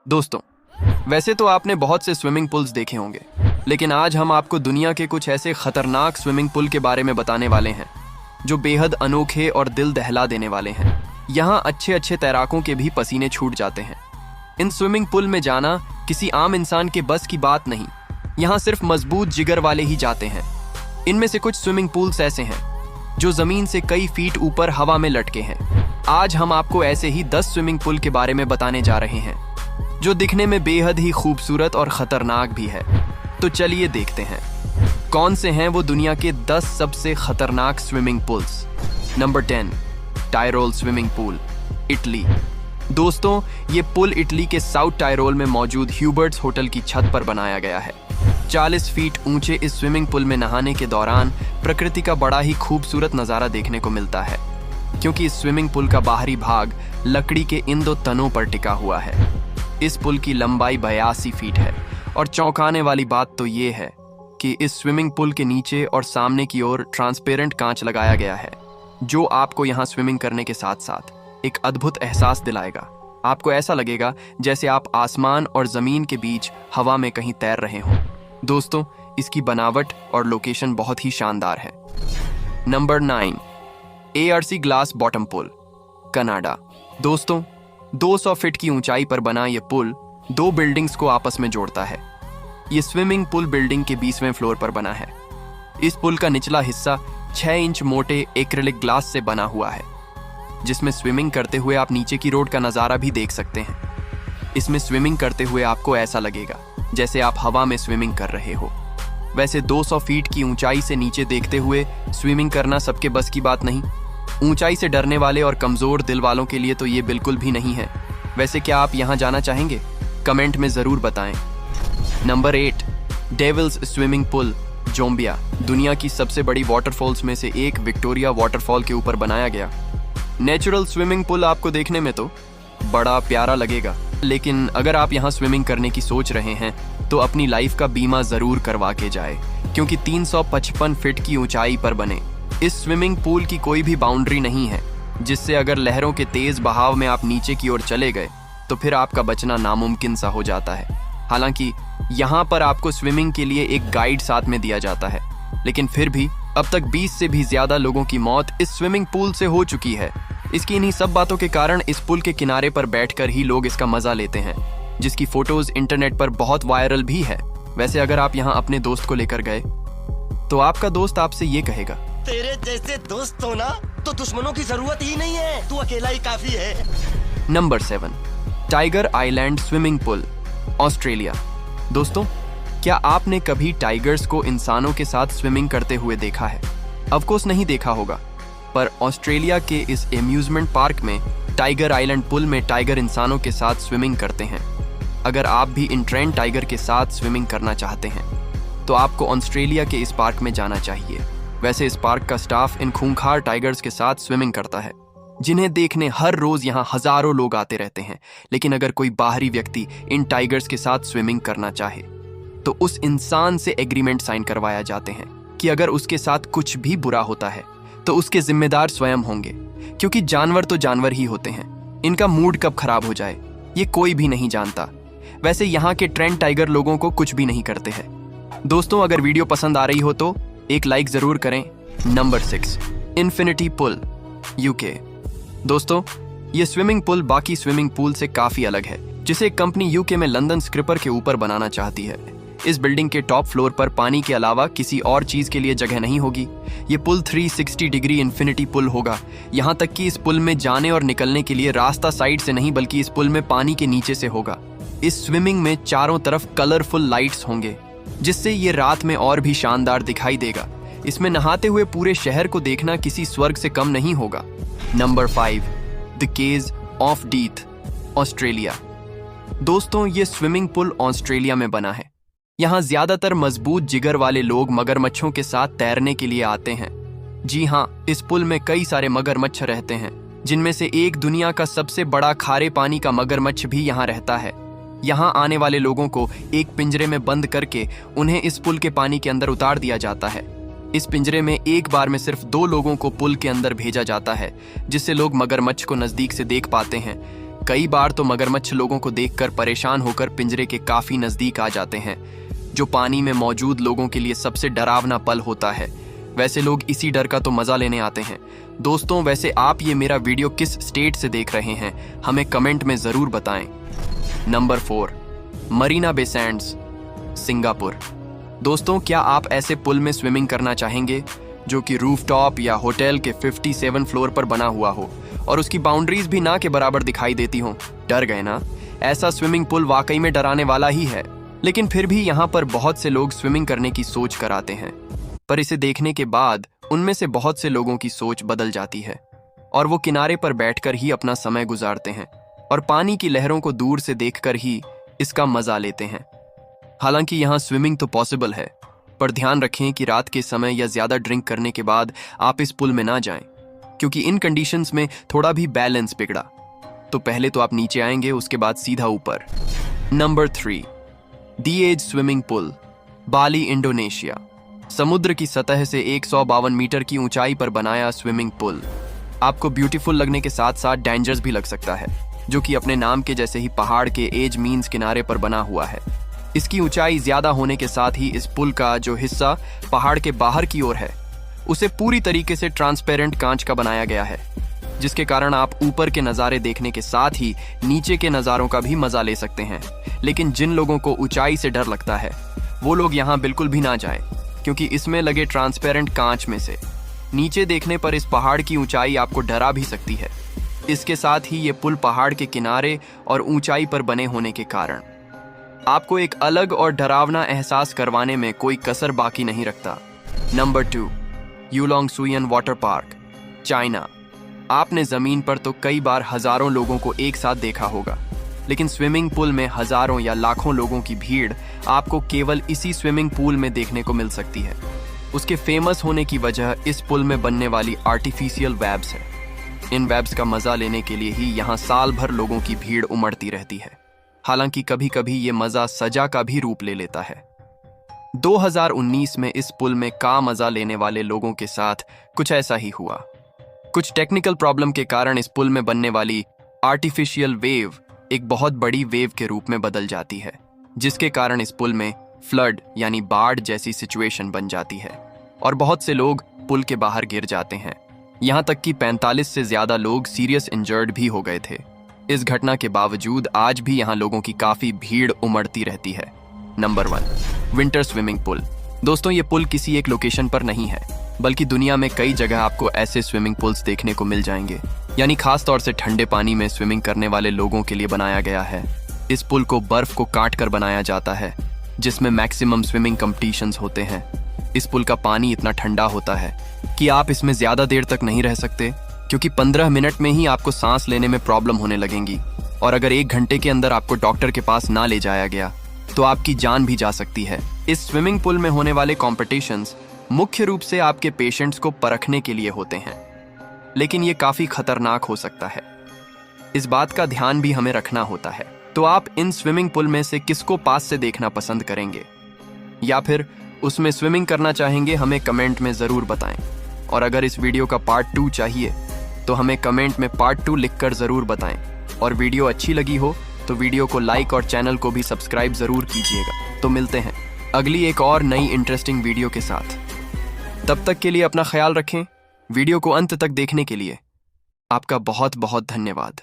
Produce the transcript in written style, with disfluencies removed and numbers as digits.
दोस्तों, वैसे तो आपने बहुत से स्विमिंग पूल्स देखे होंगे, लेकिन आज हम आपको दुनिया के कुछ ऐसे खतरनाक स्विमिंग पूल के बारे में बताने वाले हैं जो बेहद अनोखे और दिल दहला देने वाले हैं। यहाँ अच्छे अच्छे तैराकों के भी पसीने छूट जाते हैं। इन स्विमिंग पूल में जाना किसी आम इंसान के बस की बात नहीं। यहाँ सिर्फ मजबूत जिगर वाले ही जाते हैं। इनमें से कुछ स्विमिंग पूल्स ऐसे हैं जो जमीन से कई फीट ऊपर हवा में लटके हैं। आज हम आपको ऐसे ही 10 स्विमिंग पूल के बारे में बताने जा रहे हैं जो दिखने में बेहद ही खूबसूरत और खतरनाक भी है। तो चलिए देखते हैं कौन से हैं वो दुनिया के 10 सबसे खतरनाक swimming pools. Number 10, Tyrol swimming pool, Italy. दोस्तों, ये पुल इटली के साउथ टायरोल में मौजूद ह्यूबर्ट्स होटल की छत पर बनाया गया है। 40 फीट ऊंचे इस स्विमिंग पूल में नहाने के दौरान प्रकृति का बड़ा ही खूबसूरत नज़ारा देखने को मिलता है, क्योंकि इस स्विमिंग पूल का बाहरी भाग लकड़ी के इन 2 तनों पर टिका हुआ है। इस पुल की लंबाई 82 फीट है और चौंकाने वाली बात तो ये है कि इस स्विमिंग पूल के नीचे और सामने की ओर ट्रांसपेरेंट कांच लगाया गया है, जो आपको यहाँ स्विमिंग करने के साथ साथ एक अद्भुत एहसास दिलाएगा। आपको ऐसा लगेगा जैसे आप आसमान और जमीन के बीच हवा में कहीं तैर रहे हों। दोस्तों, इसकी बनावट और लोकेशन बहुत ही शानदार है। नंबर 9, ARC ग्लास बॉटम पुल, कनाडा। दोस्तों, 200 फीट की ऊंचाई पर बना ये पुल 2 बिल्डिंग्स को आपस में जोड़ता है। ये स्विमिंग पूल बिल्डिंग के 20वें फ्लोर पर बना है। इस पुल का निचला हिस्सा 6 इंच मोटे एक्रिलिक ग्लास से बना हुआ है, जिसमें स्विमिंग करते हुए आप नीचे की रोड का नज़ारा भी देख सकते हैं। इसमें स्विमिंग करते हुए आपको ऐसा लगेगा जैसे आप हवा में स्विमिंग कर रहे हो। वैसे 200 फीट की ऊंचाई से नीचे देखते हुए स्विमिंग करना सबके बस की बात नहीं। ऊंचाई से डरने वाले और कमजोर दिल वालों के लिए तो ये बिल्कुल भी नहीं है। वैसे क्या आप यहाँ जाना चाहेंगे? कमेंट में जरूर बताएं। Number 8, devil's swimming pool, Zambia. दुनिया की सबसे बड़ी वाटरफॉल्स में से एक विक्टोरिया वाटरफॉल के ऊपर बनाया गया नेचुरल स्विमिंग पूल आपको देखने में तो बड़ा प्यारा लगेगा, लेकिन अगर आप यहाँ स्विमिंग करने की सोच रहे हैं तो अपनी लाइफ का बीमा जरूर करवा के जाए, क्योंकि 355 फीट की ऊंचाई पर बने इस स्विमिंग पूल की कोई भी बाउंड्री नहीं है, जिससे अगर लहरों के तेज बहाव में आप नीचे की ओर चले गए तो फिर आपका बचना नामुमकिन सा हो जाता है। हालांकि यहाँ पर आपको स्विमिंग के लिए एक गाइड साथ में दिया जाता है, लेकिन फिर भी अब तक 20 से भी ज्यादा लोगों की मौत इस स्विमिंग पूल से हो चुकी है। इसकी इन्हीं सब बातों के कारण इस पुल के किनारे पर बैठकर ही लोग इसका मजा लेते हैं, जिसकी फोटोज इंटरनेट पर बहुत वायरल भी है। वैसे अगर आप यहाँ अपने दोस्त को लेकर गए तो आपका दोस्त आपसे ये कहेगा, तेरे जैसे दोस्त हो ना तो दुश्मनों की जरूरत ही नहीं है, तू अकेला ही काफी है। Number 7, tiger island swimming pool, Australia. दोस्तों, क्या आपने कभी टाइगर्स को इंसानों के साथ स्विमिंग करते हुए देखा है? ऑफ कोर्स नहीं देखा होगा, पर ऑस्ट्रेलिया के इस एम्यूजमेंट पार्क में टाइगर आइलैंड पुल में टाइगर इंसानों के साथ स्विमिंग करते हैं। अगर आप भी इन ट्रेन टाइगर के साथ स्विमिंग करना चाहते हैं तो आपको ऑस्ट्रेलिया के इस पार्क में जाना चाहिए। वैसे इस पार्क का स्टाफ इन खूंखार टाइगर्स के साथ स्विमिंग करता है, जिन्हें देखने हर रोज यहाँ हजारों लोग आते रहते हैं। लेकिन अगर कोई बाहरी व्यक्ति इन टाइगर्स के साथ स्विमिंग करना चाहे तो उस इंसान से एग्रीमेंट साइन करवाया जाते हैं कि अगर उसके साथ कुछ भी बुरा होता है तो उसके जिम्मेदार स्वयं होंगे, क्योंकि जानवर तो जानवर ही होते हैं। इनका मूड कब खराब हो जाए ये कोई भी नहीं जानता। वैसे यहाँ के ट्रेंड टाइगर लोगों को कुछ भी नहीं करते हैं। दोस्तों, अगर वीडियो पसंद आ रही हो तो एक लाइक जरूर करें। Number 6, infinity pool, UK. दोस्तों, ये स्विमिंग पूल बाकी स्विमिंग पूल से काफी अलग है, जिसे एक कंपनी यूके में लंदन स्क्रिपर के ऊपर बनाना चाहती है। इस बिल्डिंग के टॉप फ्लोर पर पानी के अलावा किसी और चीज के लिए जगह नहीं होगी। ये पुल 360 डिग्री इन्फिनिटी पुल होगा। यहाँ तक कि इस पुल में जाने और निकलने के लिए रास्ता साइड से नहीं, बल्कि इस पुल में पानी के नीचे से होगा। इस स्विमिंग में चारों तरफ कलरफुल लाइट्स होंगे, जिससे ये रात में और भी शानदार दिखाई देगा। इसमें नहाते हुए पूरे शहर को देखना किसी स्वर्ग से कम नहीं होगा। Number 5, the caves of death, Australia. दोस्तों, ये स्विमिंग पूल ऑस्ट्रेलिया में बना है। यहाँ ज्यादातर मजबूत जिगर वाले लोग मगरमच्छों के साथ तैरने के लिए आते हैं। जी हाँ, इस पुल में कई सारे मगरमच्छ रहते हैं, जिनमें से एक दुनिया का सबसे बड़ा खारे पानी का मगरमच्छ भी यहाँ रहता है। यहाँ आने वाले लोगों को एक पिंजरे में बंद करके उन्हें इस पुल के पानी के अंदर उतार दिया जाता है। इस पिंजरे में एक बार में सिर्फ 2 लोगों को पुल के अंदर भेजा जाता है, जिससे लोग मगरमच्छ को नजदीक से देख पाते हैं। कई बार तो मगरमच्छ लोगों को देखकर परेशान होकर पिंजरे के काफी नजदीक आ जाते हैं, जो पानी में मौजूद लोगों के लिए सबसे डरावना पल होता है। वैसे लोग इसी डर का तो मजा लेने आते हैं। दोस्तों, वैसे आप ये मेरा वीडियो किस स्टेट से देख रहे हैं, हमें कमेंट में जरूर बताएं। Number 4, Marina Bay Sands, Singapore. दोस्तों, क्या आप ऐसे पुल में स्विमिंग करना चाहेंगे जो कि रूफटॉप या होटल के 57 फ्लोर पर बना हुआ हो और उसकी बाउंड्रीज भी ना के बराबर दिखाई देती हों? डर गए ना? ऐसा स्विमिंग पुल वाकई में डराने वाला ही है, लेकिन फिर भी यहाँ पर बहुत से लोग स्विमिंग करने की सोच कर आते हैं। पर इसे देखने के बाद उनमें से बहुत से लोगों की सोच बदल जाती है और वो किनारे पर बैठकर ही अपना समय गुजारते हैं और पानी की लहरों को दूर से देखकर ही इसका मजा लेते हैं। हालांकि यहाँ स्विमिंग तो पॉसिबल है, पर ध्यान रखें कि रात के समय या ज्यादा ड्रिंक करने के बाद आप इस पुल में ना जाएं, क्योंकि इन कंडीशंस में थोड़ा भी बैलेंस बिगड़ा तो पहले तो आप नीचे आएंगे, उसके बाद सीधा ऊपर। नंबर 3, दी एज स्विमिंग पुल, बाली, इंडोनेशिया। समुद्र की सतह से 152 मीटर की ऊंचाई पर बनाया स्विमिंग पुल आपको ब्यूटीफुल लगने के साथ साथ डेंजरस भी लग सकता है, जो कि अपने नाम के जैसे ही पहाड़ के एज मीन्स किनारे पर बना हुआ है। इसकी ऊंचाई ज्यादा होने के साथ ही इस पुल का जो हिस्सा पहाड़ के बाहर की ओर है उसे पूरी तरीके से ट्रांसपेरेंट कांच का बनाया गया है, जिसके कारण आप ऊपर के नज़ारे देखने के साथ ही नीचे के नज़ारों का भी मजा ले सकते हैं। लेकिन जिन लोगों को ऊंचाई से डर लगता है वो लोग यहाँ बिल्कुल भी ना जाएं, क्योंकि इसमें लगे ट्रांसपेरेंट कांच में से नीचे देखने पर इस पहाड़ की ऊंचाई आपको डरा भी सकती है। इसके साथ ही ये पुल पहाड़ के किनारे और ऊंचाई पर बने होने के कारण आपको एक अलग और डरावना एहसास करवाने में कोई कसर बाकी नहीं रखता। नंबर 2, यूलोंग सुयन वाटर पार्क, चाइना। आपने जमीन पर तो कई बार हजारों लोगों को एक साथ देखा होगा, लेकिन स्विमिंग पूल में हजारों या लाखों लोगों की भीड़ आपको केवल इसी स्विमिंग पूल में देखने को मिल सकती है। उसके फेमस होने की वजह इस पुल में बनने वाली आर्टिफिशियल वेब्स है। इन वेब्स का मजा लेने के लिए ही यहाँ साल भर लोगों की भीड़ उमड़ती रहती है। हालांकि कभी कभी ये मजा सजा का भी रूप ले लेता है। 2019 में इस पुल में का मजा लेने वाले लोगों के साथ कुछ ऐसा ही हुआ। कुछ टेक्निकल प्रॉब्लम के कारण इस पुल में बनने वाली आर्टिफिशियल वेव एक बहुत बड़ी वेव के रूप में बदल जाती है, जिसके कारण इस पुल में फ्लड यानी बाढ़ जैसी सिचुएशन बन जाती है और बहुत से लोग पुल के बाहर गिर जाते हैं। यहाँ तक कि 45 से ज्यादा लोग सीरियस इंजर्ड भी हो गए थे। इस घटना के बावजूद आज भी यहाँ लोगों की काफी भीड़ उमड़ती रहती है। Number 1, winter swimming pool. दोस्तों, ये पुल किसी एक लोकेशन पर नहीं है, बल्कि दुनिया में कई जगह आपको ऐसे स्विमिंग पूल्स देखने को मिल जाएंगे, यानी खास तौर से ठंडे पानी में स्विमिंग करने वाले लोगों के लिए बनाया गया है। इस पुल को बर्फ को काट कर बनाया जाता है, जिसमें मैक्सिमम स्विमिंग कंपटीशंस होते हैं। इस पुल का पानी इतना ठंडा होता है कि आप इसमें ज्यादा देर तक नहीं रह सकते, क्योंकि 15 मिनट में ही आपको सांस लेने में प्रॉब्लम होने लगेंगी और अगर 1 घंटे के अंदर आपको डॉक्टर के पास ना ले जाया गया तो आपकी जान भी जा सकती है। इस स्विमिंग पूल में होने वाले कॉम्पिटिशन्स मुख्य रूप से आपके पेशेंट्स को परखने के लिए होते हैं, लेकिन ये काफी खतरनाक हो सकता है। इस बात का ध्यान भी हमें रखना होता है। तो आप इन स्विमिंग पूल में से किसको पास से देखना पसंद करेंगे या फिर उसमें स्विमिंग करना चाहेंगे, हमें कमेंट में जरूर बताएं। और अगर इस वीडियो का पार्ट 2 चाहिए तो हमें कमेंट में पार्ट 2 लिखकर जरूर बताएं। और वीडियो अच्छी लगी हो तो वीडियो को लाइक और चैनल को भी सब्सक्राइब जरूर कीजिएगा। तो मिलते हैं अगली एक और नई इंटरेस्टिंग वीडियो के साथ। तब तक के लिए अपना ख्याल रखें। वीडियो को अंत तक देखने के लिए आपका बहुत बहुत धन्यवाद।